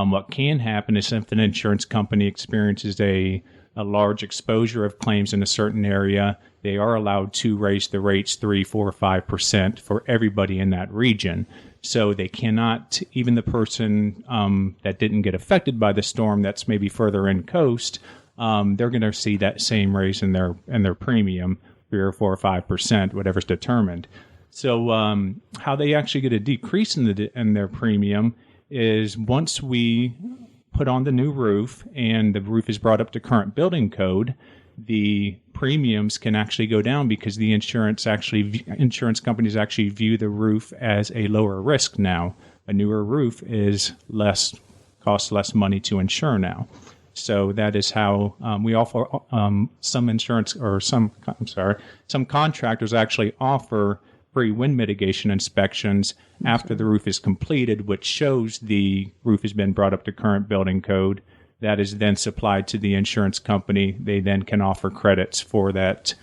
What can happen is if an insurance company experiences a large exposure of claims in a certain area, they are allowed to raise the rates 3, 4, 5% for everybody in that region. So they cannot, even the person that didn't get affected by the storm that's maybe further in coast, they're going to see that same raise in their premium, 3 or 4 or 5%, whatever's determined. So how they actually get a decrease in their premium is once we put on the new roof and the roof is brought up to current building code, the premiums can actually go down because the insurance companies actually view the roof as a lower risk now. A newer roof costs less money to insure now. So that is how we offer some contractors actually offer free wind mitigation inspections after the roof is completed, which shows the roof has been brought up to current building code. That is then supplied to the insurance company. They then can offer credits for that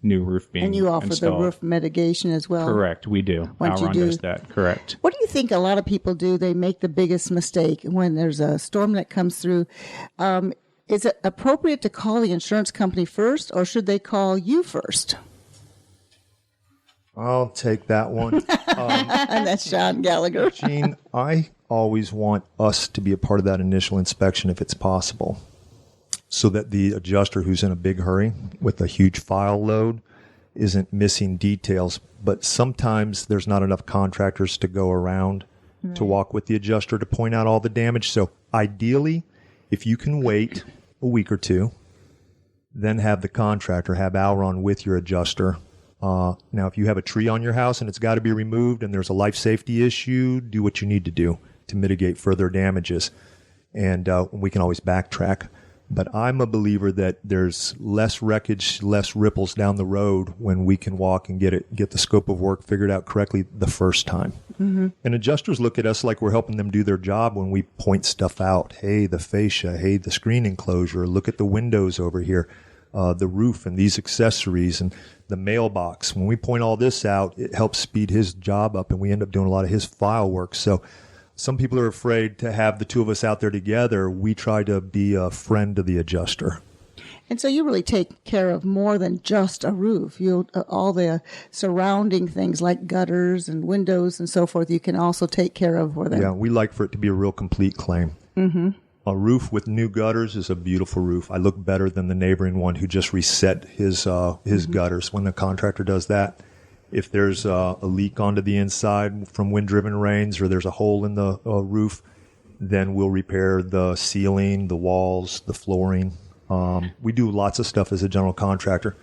new roof being installed. And you offer the roof mitigation as well? Correct, we do. Ouron does that, correct. What do you think a lot of people do? They make the biggest mistake when there's a storm that comes through. Is it appropriate to call the insurance company first, or should they call you first? I'll take that one. And that's John Gallagher. Jean, I always want us to be a part of that initial inspection if it's possible, so that the adjuster who's in a big hurry with a huge file load isn't missing details. But sometimes there's not enough contractors to go around to walk with the adjuster to point out all the damage. So ideally, if you can wait a week or two, then have the contractor, have Ouron with your adjuster. Now, if you have a tree on your house and it's got to be removed and there's a life safety issue, do what you need to do to mitigate further damages. And we can always backtrack. But I'm a believer that there's less wreckage, less ripples down the road when we can walk and get the scope of work figured out correctly the first time. Mm-hmm. And adjusters look at us like we're helping them do their job when we point stuff out. Hey, the fascia. Hey, the screen enclosure. Look at the windows over here. The roof and these accessories and the mailbox. When we point all this out, it helps speed his job up, and we end up doing a lot of his file work. So some people are afraid to have the two of us out there together. We try to be a friend to the adjuster. And so you really take care of more than just a roof. All the surrounding things like gutters and windows and so forth, you can also take care of for them. Yeah, we like for it to be a real complete claim. Mm-hmm. A roof with new gutters is a beautiful roof. I look better than the neighboring one who just reset his gutters when the contractor does that. If there's a leak onto the inside from wind-driven rains or there's a hole in the roof, then we'll repair the ceiling, the walls, the flooring. We do lots of stuff as a general contractor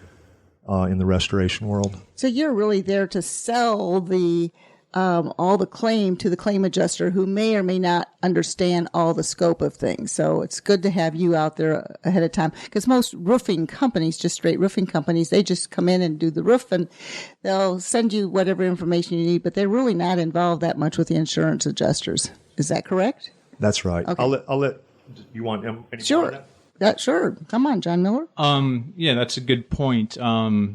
in the restoration world. So you're really there to sell all the claim to the claim adjuster who may or may not understand all the scope of things. So it's good to have you out there ahead of time, because most roofing companies, just straight roofing companies, they just come in and do the roof and they'll send you whatever information you need, but they're really not involved that much with the insurance adjusters. Is that correct? That's right. Okay. I'll let you want any Sure. more of that? Sure. Come on, John Miller. Yeah, that's a good point.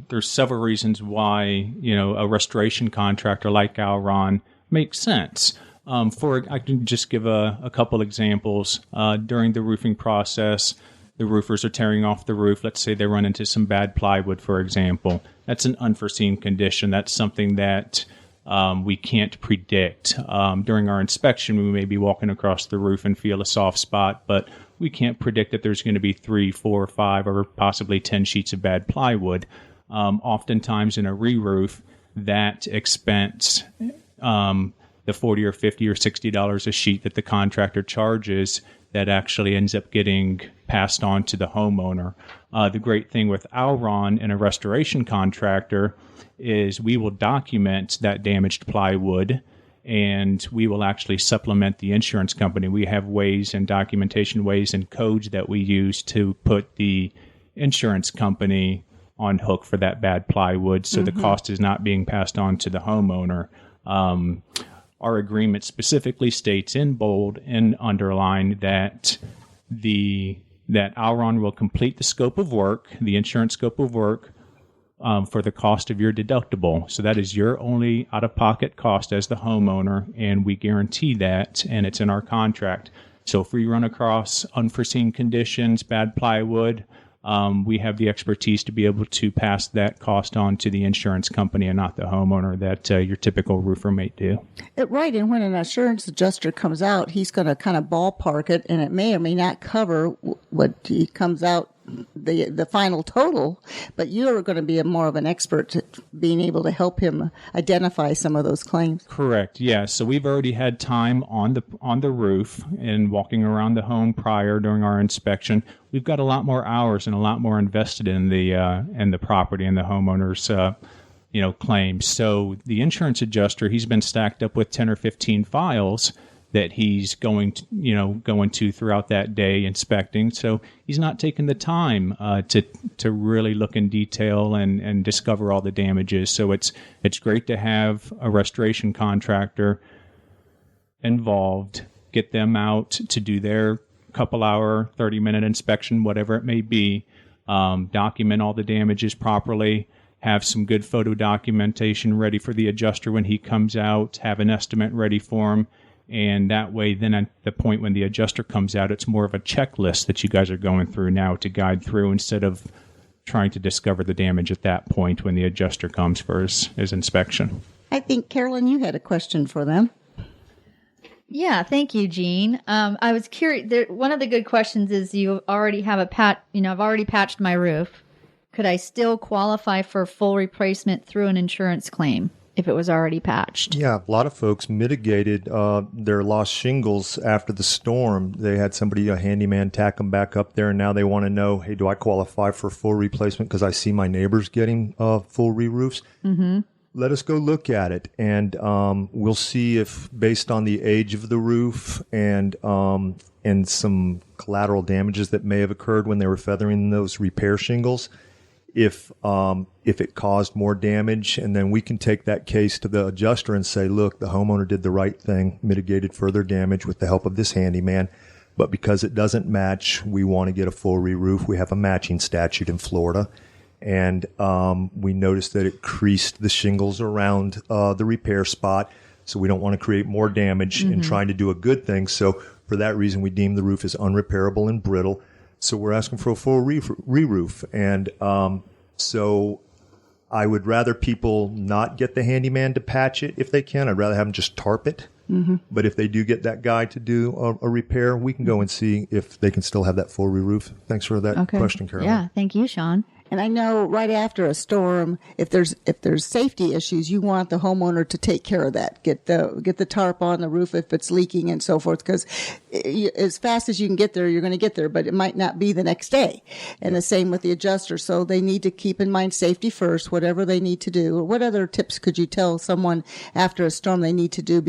There's several reasons why, a restoration contractor like Ouron makes sense. I can just give a couple examples. During the roofing process, the roofers are tearing off the roof. Let's say they run into some bad plywood, for example. That's an unforeseen condition. That's something that we can't predict. During our inspection, we may be walking across the roof and feel a soft spot, but we can't predict that there's going to be 3, 4, 5, or possibly 10 sheets of bad plywood. Oftentimes in a re-roof, that expense, the $40 or $50 or $60 a sheet that the contractor charges, that actually ends up getting passed on to the homeowner. The great thing with Ouron and a restoration contractor is we will document that damaged plywood, and we will actually supplement the insurance company. We have ways and documentation ways and codes that we use to put the insurance company on hook for that bad plywood, so the cost is not being passed on to the homeowner. Our agreement specifically states in bold and underline that Ouron will complete the scope of work, the insurance scope of work, for the cost of your deductible. So that is your only out-of-pocket cost as the homeowner, and we guarantee that, and it's in our contract. So if we run across unforeseen conditions, bad plywood, we have the expertise to be able to pass that cost on to the insurance company and not the homeowner that your typical roofer may do. Right, and when an insurance adjuster comes out, he's going to kind of ballpark it, and it may or may not cover what he comes out, the final total, but you're going to be more of an expert at being able to help him identify some of those claims. Correct. Yeah. So we've already had time on the roof and walking around the home prior during our inspection. We've got a lot more hours and a lot more invested in the property and the homeowner's claims. So the insurance adjuster, he's been stacked up with 10 or 15 files that he's going to throughout that day inspecting. So he's not taking the time to really look in detail and discover all the damages. So it's great to have a restoration contractor involved, get them out to do their couple hour, 30-minute inspection, whatever it may be, document all the damages properly, have some good photo documentation ready for the adjuster when he comes out, have an estimate ready for him. And that way, then at the point when the adjuster comes out, it's more of a checklist that you guys are going through now to guide through instead of trying to discover the damage at that point when the adjuster comes for his inspection. I think, Carolyn, you had a question for them. Yeah, thank you, Jean. I was curious. One of the good questions is you already have I've already patched my roof. Could I still qualify for full replacement through an insurance claim if it was already patched? Yeah, a lot of folks mitigated their lost shingles after the storm. They had a handyman, tack them back up there, and now they want to know, hey, do I qualify for full replacement because I see my neighbors getting full re-roofs? Mm-hmm. Let us go look at it, and we'll see if, based on the age of the roof and some collateral damages that may have occurred when they were feathering those repair shingles, if it caused more damage, and then we can take that case to the adjuster and say, look, the homeowner did the right thing, mitigated further damage with the help of this handyman, but because it doesn't match, we want to get a full re-roof. We have a matching statute in Florida, and we noticed that it creased the shingles around the repair spot, so we don't want to create more damage in trying to do a good thing. So for that reason, we deem the roof as unrepairable and brittle. So we're asking for a full re-roof. And so I would rather people not get the handyman to patch it if they can. I'd rather have them just tarp it. Mm-hmm. But if they do get that guy to do a repair, we can go and see if they can still have that full re-roof. Thanks for that question, Carolyn. Yeah, thank you, Sean. And I know right after a storm, if there's safety issues, you want the homeowner to take care of that. Get the tarp on the roof if it's leaking and so forth, because as fast as you can get there, you're going to get there, but it might not be the next day. And the same with the adjuster. So they need to keep in mind safety first, whatever they need to do. What other tips could you tell someone after a storm they need to do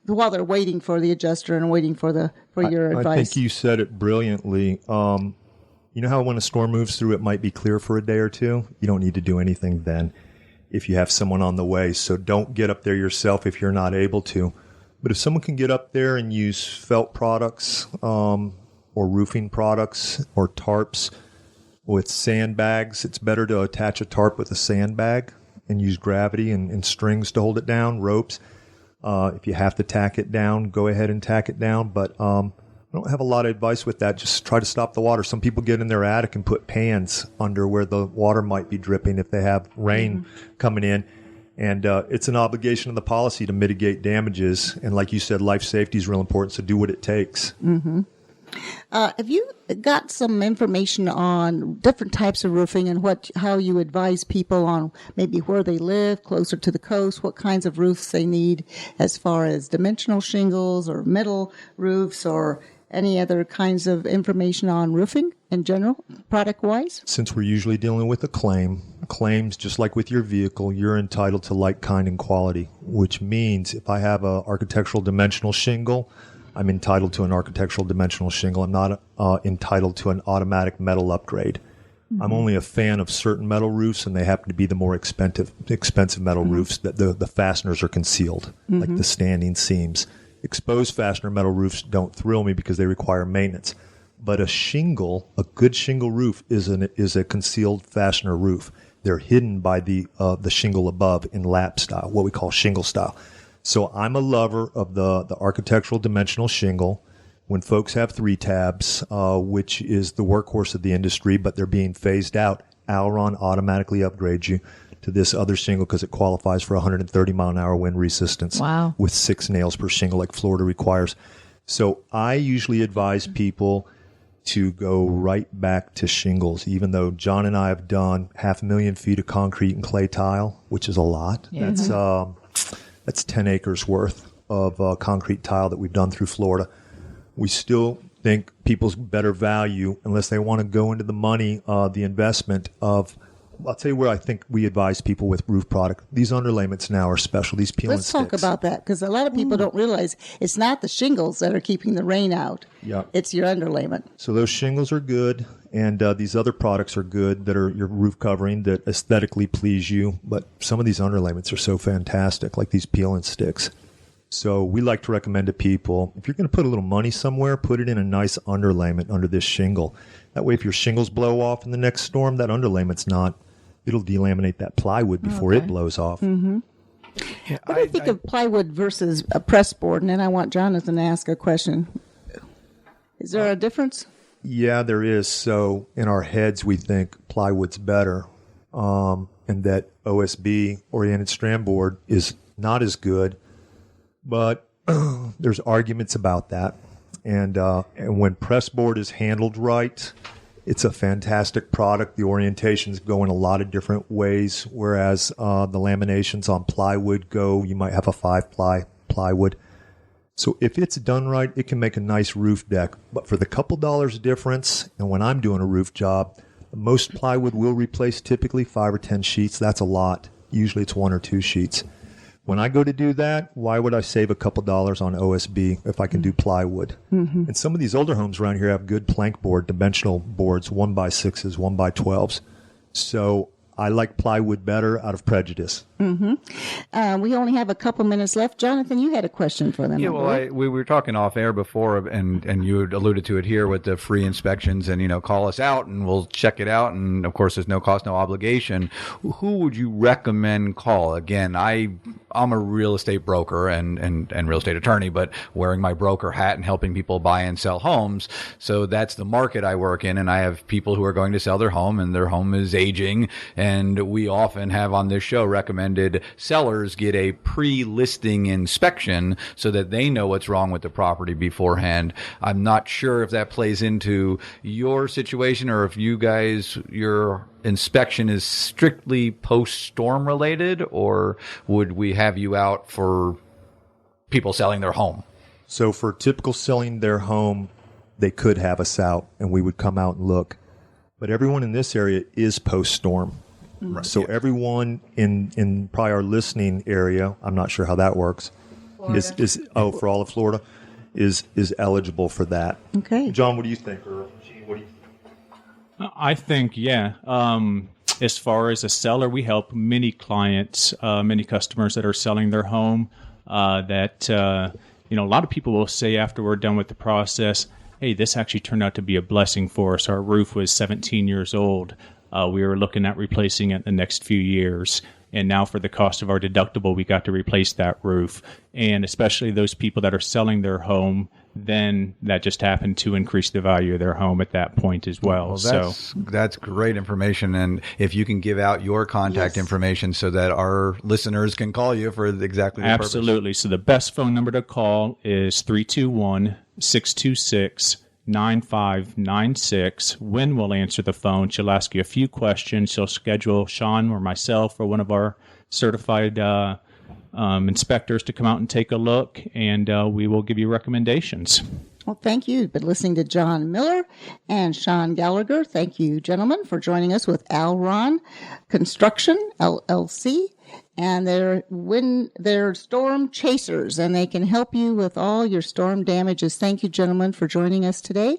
while they're waiting for the adjuster and waiting for your advice? I think you said it brilliantly. You know how when a storm moves through, it might be clear for a day or two? You don't need to do anything then if you have someone on the way. So don't get up there yourself if you're not able to. But if someone can get up there and use felt products or roofing products or tarps with sandbags, it's better to attach a tarp with a sandbag and use gravity and strings to hold it down, ropes. If you have to tack it down, go ahead and tack it down. But I don't have a lot of advice with that. Just try to stop the water. Some people get in their attic and put pans under where the water might be dripping if they have rain coming in. And it's an obligation of the policy to mitigate damages. And like you said, life safety is real important, so do what it takes. Mm-hmm. Have you got some information on different types of roofing and how you advise people on maybe where they live, closer to the coast, what kinds of roofs they need as far as dimensional shingles or metal roofs or any other kinds of information on roofing in general, product-wise? Since we're usually dealing with claims, just like with your vehicle, you're entitled to like, kind, and quality, which means if I have an architectural dimensional shingle, I'm entitled to an architectural dimensional shingle. I'm not entitled to an automatic metal upgrade. Mm-hmm. I'm only a fan of certain metal roofs, and they happen to be the more expensive metal roofs that the fasteners are concealed, like the standing seams. Exposed fastener metal roofs don't thrill me because they require maintenance. But a good shingle roof is a concealed fastener roof. They're hidden by the shingle above in lap style, what we call shingle style. So I'm a lover of the architectural dimensional shingle. when folks have 3 tabs, which is the workhorse of the industry, but they're being phased out, Alron automatically upgrades you to this other shingle because it qualifies for 130 mile an hour wind resistance. Wow. With 6 nails per shingle like Florida requires. So I usually advise people to go right back to shingles, even though John and I have done 500,000 feet of concrete and clay tile, which is a lot. Yeah. That's 10 acres worth of concrete tile that we've done through Florida. We still think people's better value, unless they want to go into the money, the investment of, I'll tell you where I think we advise people with roof product. These underlayments now are special. These peel and Let's sticks. talk about that, because a lot of people don't realize it's not the shingles that are keeping the rain out. Yeah. It's your underlayment. So those shingles are good, and these other products are good that are your roof covering that aesthetically please you. But some of these underlayments are so fantastic, like these peel and sticks. So we like to recommend to people, if you're going to put a little money somewhere, put it in a nice underlayment under this shingle. That way, if your shingles blow off in the next storm, that underlayment's not. It'll delaminate that plywood before it blows off. Mm-hmm. Yeah, What do you think of plywood versus a press board? And then I want Jonathan to ask a question. Is there a difference? Yeah, there is. So in our heads, we think plywood's better, and that OSB, oriented strand board, is not as good. But there's arguments about that. And when press board is handled right, it's a fantastic product. The orientations go in a lot of different ways, whereas the laminations on plywood go, you might have a 5-ply plywood. So if it's done right, it can make a nice roof deck. But for the couple dollars difference, and when I'm doing a roof job, most plywood will replace typically 5 or 10 sheets. That's a lot. Usually it's 1 or 2 sheets. When I go to do that, why would I save a couple dollars on OSB if I can do plywood? Mm-hmm. And some of these older homes around here have good plank board, dimensional boards, 1x6s, 1x12s. So I like plywood better out of prejudice. Mm-hmm. We only have a couple minutes left. Jonathan, you had a question for them. Yeah, well, we were talking off air before, and you had alluded to it here with the free inspections, and call us out and we'll check it out. And of course, there's no cost, no obligation. Who would you recommend call? Again, I'm a real estate broker and real estate attorney, but wearing my broker hat and helping people buy and sell homes. So that's the market I work in, and I have people who are going to sell their home, and their home is aging, and we often have on this show recommended sellers get a pre-listing inspection so that they know what's wrong with the property beforehand. I'm not sure if that plays into your situation or if you guys, your inspection is strictly post-storm related, or would we have you out for people selling their home? So for typical selling their home, they could have us out and we would come out and look. But everyone in this area is post-storm. Right. So everyone in probably our listening area, I'm not sure how that works, is for all of Florida, is eligible for that. Okay. John, what do you think? Or Gene, what do you think? I think, yeah. As far as a seller, we help many clients, many customers that are selling their home that, a lot of people will say after we're done with the process, hey, this actually turned out to be a blessing for us. Our roof was 17 years old. We were looking at replacing it in the next few years. And now for the cost of our deductible, we got to replace that roof. And especially those people that are selling their home, then that just happened to increase the value of their home at that point as well. That's great information. And if you can give out your contact information so that our listeners can call you for exactly the purpose. Absolutely. So the best phone number to call is 321-626-9596. When we'll answer the phone, she'll ask you a few questions. She'll schedule Sean or myself or one of our certified inspectors to come out and take a look, and we will give you recommendations. Well, thank you. You've been listening to John Miller and Sean Gallagher. Thank you, gentlemen, for joining us with Alron Construction, LLC. And they're storm chasers, and they can help you with all your storm damages. Thank you, gentlemen, for joining us today.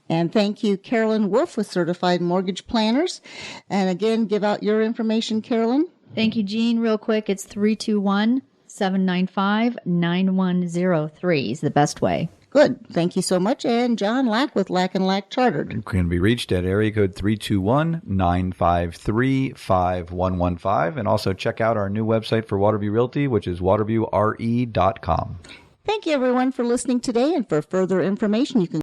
And thank you, Carolyn Wolf with Certified Mortgage Planners. And again, give out your information, Carolyn. Thank you, Jean. Real quick, it's 321-795-9103 is the best way. Good. Thank you so much. And John Lack with Lack & Lack Chartered. You can be reached at area code 321-953-5115. And also check out our new website for Waterview Realty, which is waterviewre.com. Thank you, everyone, for listening today. And for further information, you can